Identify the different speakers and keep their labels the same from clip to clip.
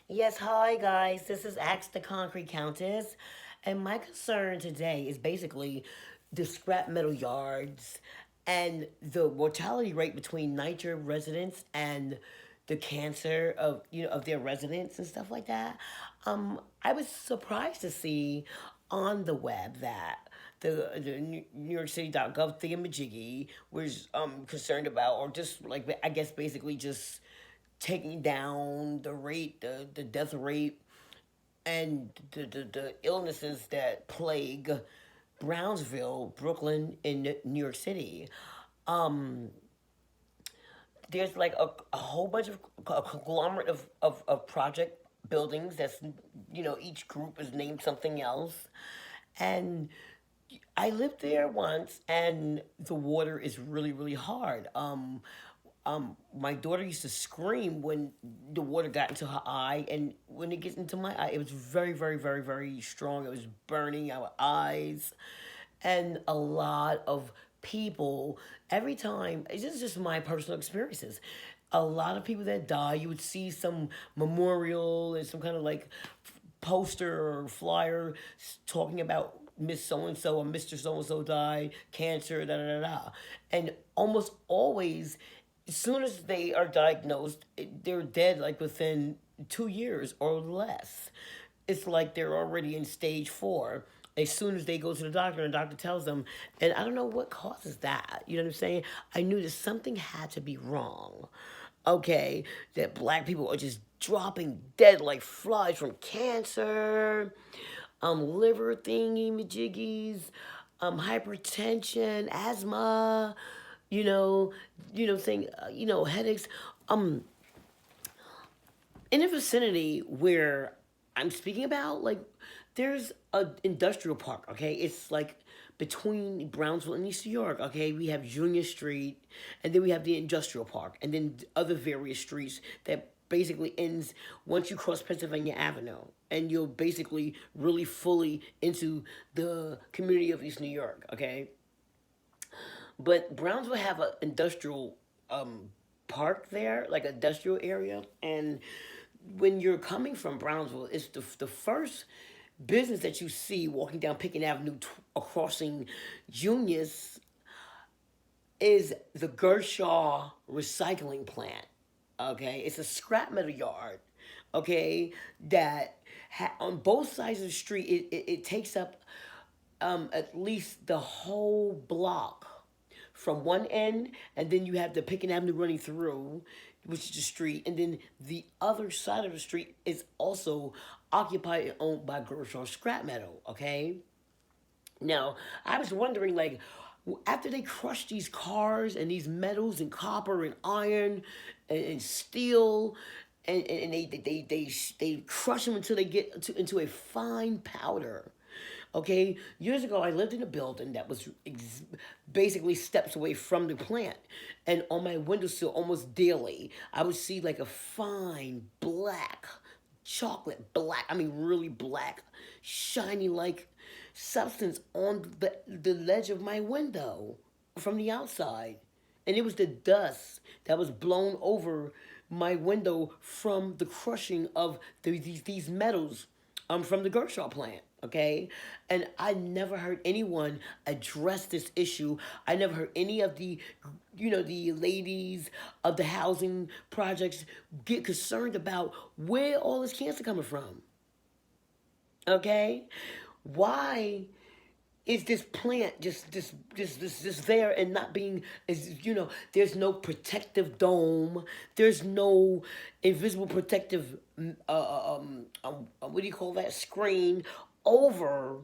Speaker 1: Yes, hi guys. This is Axe the Concrete Countess, and my concern today is basically the scrap metal yards and the mortality rate between Niger residents and the cancer of their residents and stuff like that. I was surprised to see on the web that the New York City.gov thingamajiggy was concerned about, or just like I guess basically just taking down the death rate, and the illnesses that plague Brownsville, Brooklyn, in New York City. Um, there's like a whole bunch of a conglomerate of project buildings that's each group is named something else, and I lived there once, and the water is really, really hard. My daughter used to scream when the water got into her eye, and when it gets into my eye, it was very, very, very, very strong. It was burning our eyes, and a lot of people every time. This is just my personal experiences. A lot of people that die, you would see some memorial and some kind of like poster or flyer talking about Miss So and so or Mr. So and so died, cancer, da da da da. And almost always, as soon as they are diagnosed, they're dead like within 2 years or less. It's like they're already in stage four as soon as they go to the doctor and the doctor tells them. And I don't know what causes that. You know what I'm saying? I knew that something had to be wrong. Okay, that black people are just dropping dead like flies from cancer, liver thingy majiggies, hypertension, asthma, you know, headaches. Um, in the vicinity where I'm speaking about, like, there's a industrial park. Okay, it's like between Brownsville and East New York. Okay, we have Junior Street, and then we have the industrial park, and then other various streets that basically ends once you cross Pennsylvania Avenue, and you're basically really fully into the community of East New York. Okay, but Brownsville have an industrial park there, like an industrial area, and when you're coming from Brownsville, it's the first business that you see walking down Pickett Avenue, crossing Junius, is the Gershaw recycling plant. Okay, it's a scrap metal yard. Okay, that on both sides of the street, it takes up at least the whole block from one end, and then you have the Pickett Avenue running through, which is the street, and then the other side of the street is also occupied and owned by Gershaw Scrap Metal. Okay, now I was wondering, like, after they crush these cars and these metals and copper and iron and steel, and they crush them until they get into a fine powder. Okay, years ago I lived in a building that was basically steps away from the plant, and on my windowsill almost daily I would see like a fine black, chocolate black, I mean really black, shiny like substance on the ledge of my window from the outside. And it was the dust that was blown over my window from the crushing of these metals from the Gershaw plant. Okay, and I never heard anyone address this issue. I never heard any of the ladies of the housing projects get concerned about where all this cancer coming from. Okay, why is this plant just there and not being, there's no protective dome, there's no invisible protective what do you call that, screen over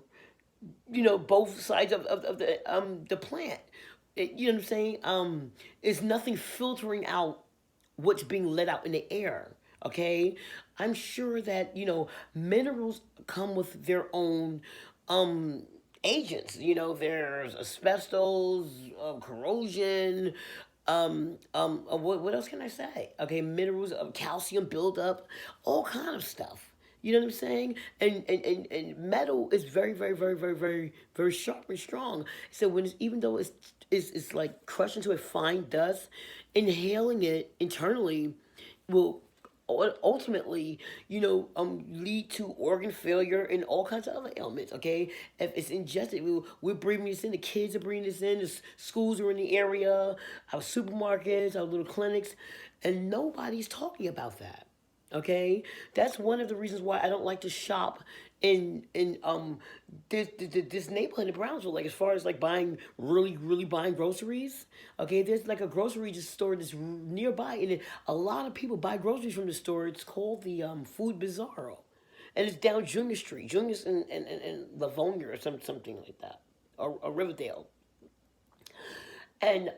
Speaker 1: both sides of the plant. You know what I'm saying? It's nothing filtering out what's being let out in the air. Okay, I'm sure that minerals come with their own um agents. There's asbestos, corrosion. What else can I say? Okay, minerals, calcium buildup, all kind of stuff. You know what I'm saying? And metal is very, very, very, very, very, very sharp and strong. So even though it's like crushed into a fine dust, inhaling it internally will ultimately, lead to organ failure and all kinds of other ailments. Okay, if it's ingested, we're breathing this in. The kids are breathing this in. The schools are in the area, our supermarkets, our little clinics, and nobody's talking about that. Okay, that's one of the reasons why I don't like to shop in this neighborhood in Brownsville. Like as far as like buying really buying groceries. Okay, there's like a grocery just store that's nearby, and a lot of people buy groceries from the store. It's called the Food Bizarro, and it's down Junior Street, Junior and Livonia or something like that, or Riverdale. And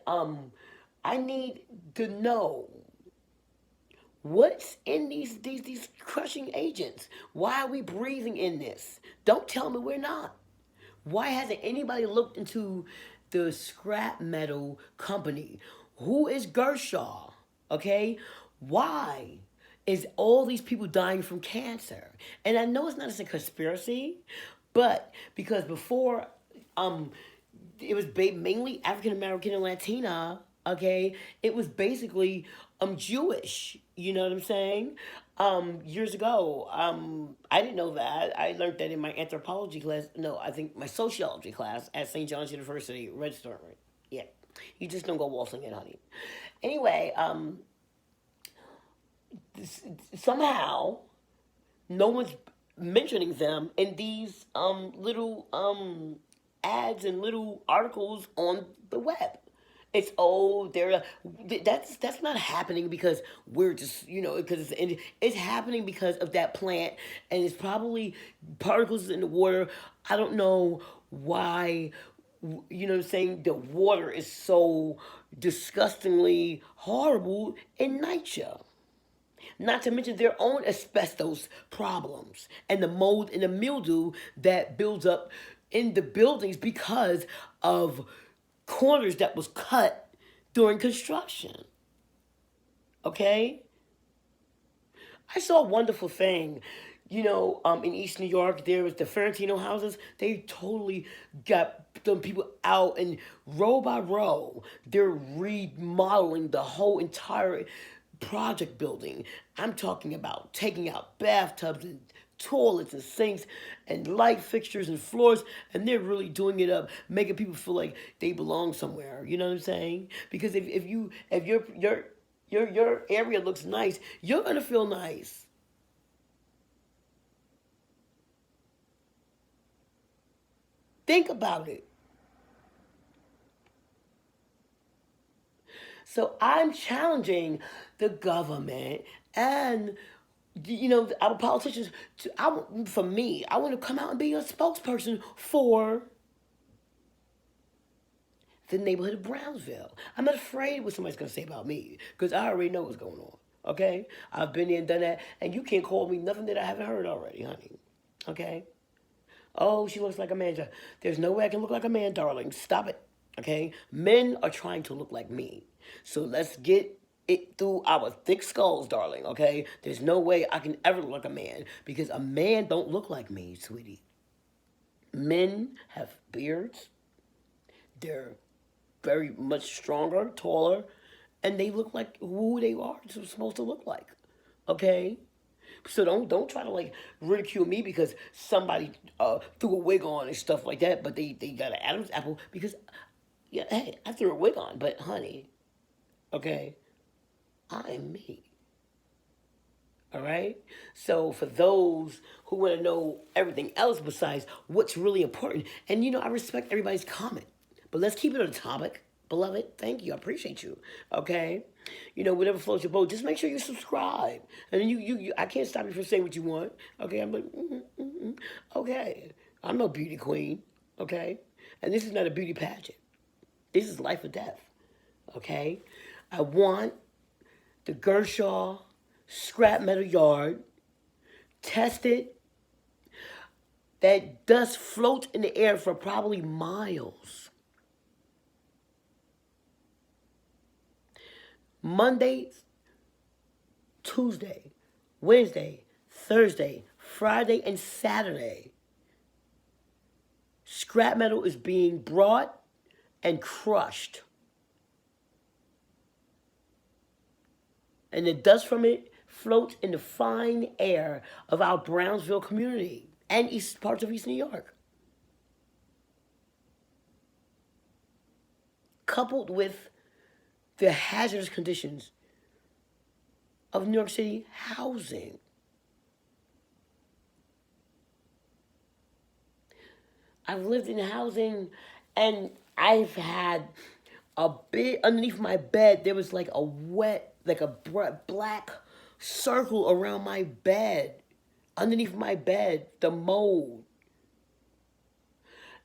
Speaker 1: I need to know what's in these crushing agents? Why are we breathing in this? Don't tell me we're not. Why hasn't anybody looked into the scrap metal company? Who is Gershaw? Okay? Why is all these people dying from cancer? And I know it's not a conspiracy, but because before it was mainly African American and Latina. Okay, it was basically Jewish. You know what I'm saying? Years ago, I didn't know that. I learned that in my anthropology class. No, I think my sociology class at St. John's University, Red Storm. Yeah, you just don't go waltzing in, honey. Anyway, somehow no one's mentioning them in these little ads and little articles on the web. It's they're that's not happening because we're just because it's happening because of that plant, and it's probably particles in the water. I don't know why. You know what I'm saying? The water is so disgustingly horrible in nature. Not to mention their own asbestos problems and the mold and the mildew that builds up in the buildings because of corners that was cut during construction. Okay? I saw a wonderful thing. In East New York, there was the Ferentino houses. They totally got them people out, and row by row, they're remodeling the whole entire project building. I'm talking about taking out bathtubs and toilets and sinks and light fixtures and floors, and they're really doing it up, making people feel like they belong somewhere. You know what I'm saying? Because if your area looks nice, you're gonna feel nice. Think about it. So I'm challenging the government and our politicians. For me, I want to come out and be a spokesperson for the neighborhood of Brownsville. I'm not afraid what somebody's gonna say about me because I already know what's going on. Okay, I've been there and done that, and you can't call me nothing that I haven't heard already, honey. Okay. Oh, she looks like a man. There's no way I can look like a man, darling. Stop it. Okay? Men are trying to look like me. So let's get it through our thick skulls, darling. Okay? There's no way I can ever look like a man because a man don't look like me, sweetie. Men have beards. They're very much stronger, taller, and they look like who they are supposed to look like. Okay? So don't try to like ridicule me because somebody threw a wig on and stuff like that, but they got an Adam's apple because yeah, hey, I threw a wig on, but honey, okay, I'm me. All right. So for those who want to know everything else besides what's really important, and I respect everybody's comment, but let's keep it on topic. Beloved, thank you. I appreciate you. Okay, whatever floats your boat. Just make sure you subscribe, and then I can't stop you from saying what you want. Okay, I'm like, okay. I'm no beauty queen. Okay, and this is not a beauty pageant. This is life or death. Okay, I want the Gershaw scrap metal yard tested. That dust floats in the air for probably miles. Monday, Tuesday, Wednesday, Thursday, Friday, and Saturday, scrap metal is being brought and crushed. And the dust from it floats in the fine air of our Brownsville community and east parts of East New York, coupled with the hazardous conditions of New York City housing. I've lived in housing, and I've had a bit underneath my bed. There was like a wet, like a black circle around my bed, underneath my bed, the mold.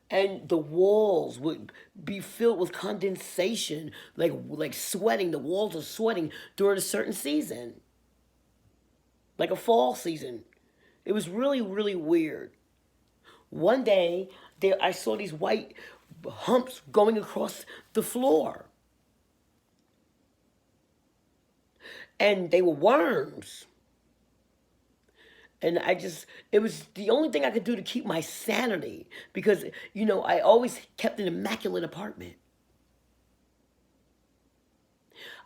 Speaker 1: And the walls would be filled with condensation, like sweating. The walls are sweating during a certain season, like a fall season. It was really, really weird. One day, I saw these white humps going across the floor. And they were worms. And it was the only thing I could do to keep my sanity. Because, I always kept an immaculate apartment.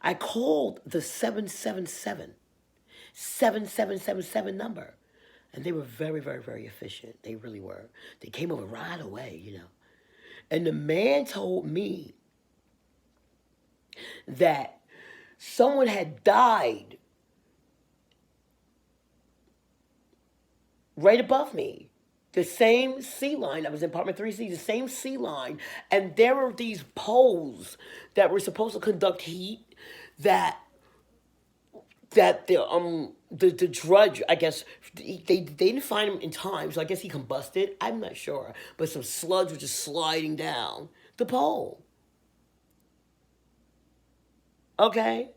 Speaker 1: I called the 7777 number. And they were very, very, very efficient. They really were. They came over right away. And the man told me that someone had died right above me. The same sea line. I was in apartment 3C, the same sea line. And there were these poles that were supposed to conduct heat that the drudge, I guess, they didn't find him in time, so I guess he combusted. I'm not sure. But some sludge was just sliding down the pole. Okay?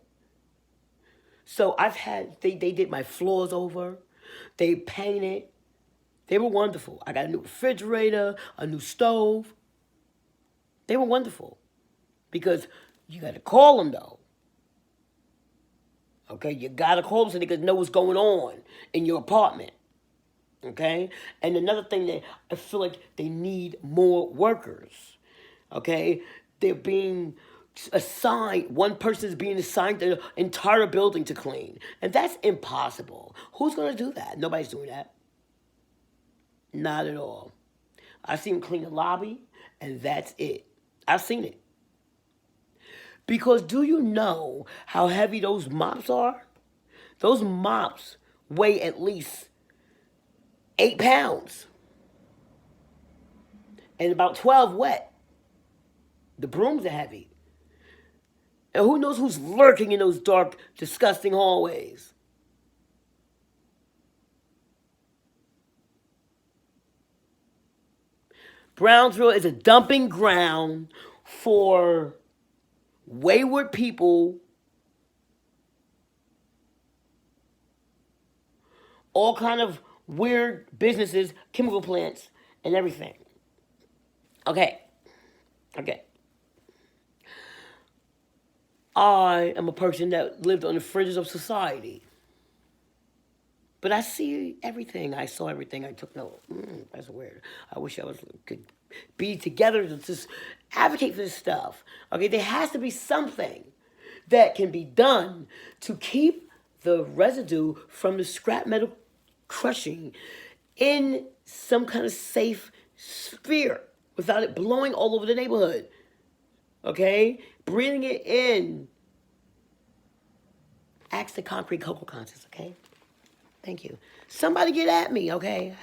Speaker 1: So they did my floors over. They painted. They were wonderful. I got a new refrigerator, a new stove. They were wonderful. Because you got to call them, though. Okay, you gotta call them so they can know what's going on in your apartment. Okay, and another thing that I feel like they need more workers. Okay, they're being assigned. One person is being assigned the entire building to clean, and that's impossible. Who's gonna do that? Nobody's doing that. Not at all. I've seen them clean the lobby, and that's it. I've seen it. Because do you know how heavy those mops are? Those mops weigh at least 8 pounds. And about 12 wet. The brooms are heavy. And who knows who's lurking in those dark, disgusting hallways? Brownsville is a dumping ground for wayward people, all kind of weird businesses, chemical plants, and everything. Okay. I am a person that lived on the fringes of society. But I see everything. I saw everything. I took note. That's weird. I wish could be together to just advocate for this stuff. Okay, there has to be something that can be done to keep the residue from the scrap metal crushing in some kind of safe sphere without it blowing all over the neighborhood. Okay, breathing it in. Ask the concrete cocoa contest. Okay. Thank you. Somebody get at me, okay?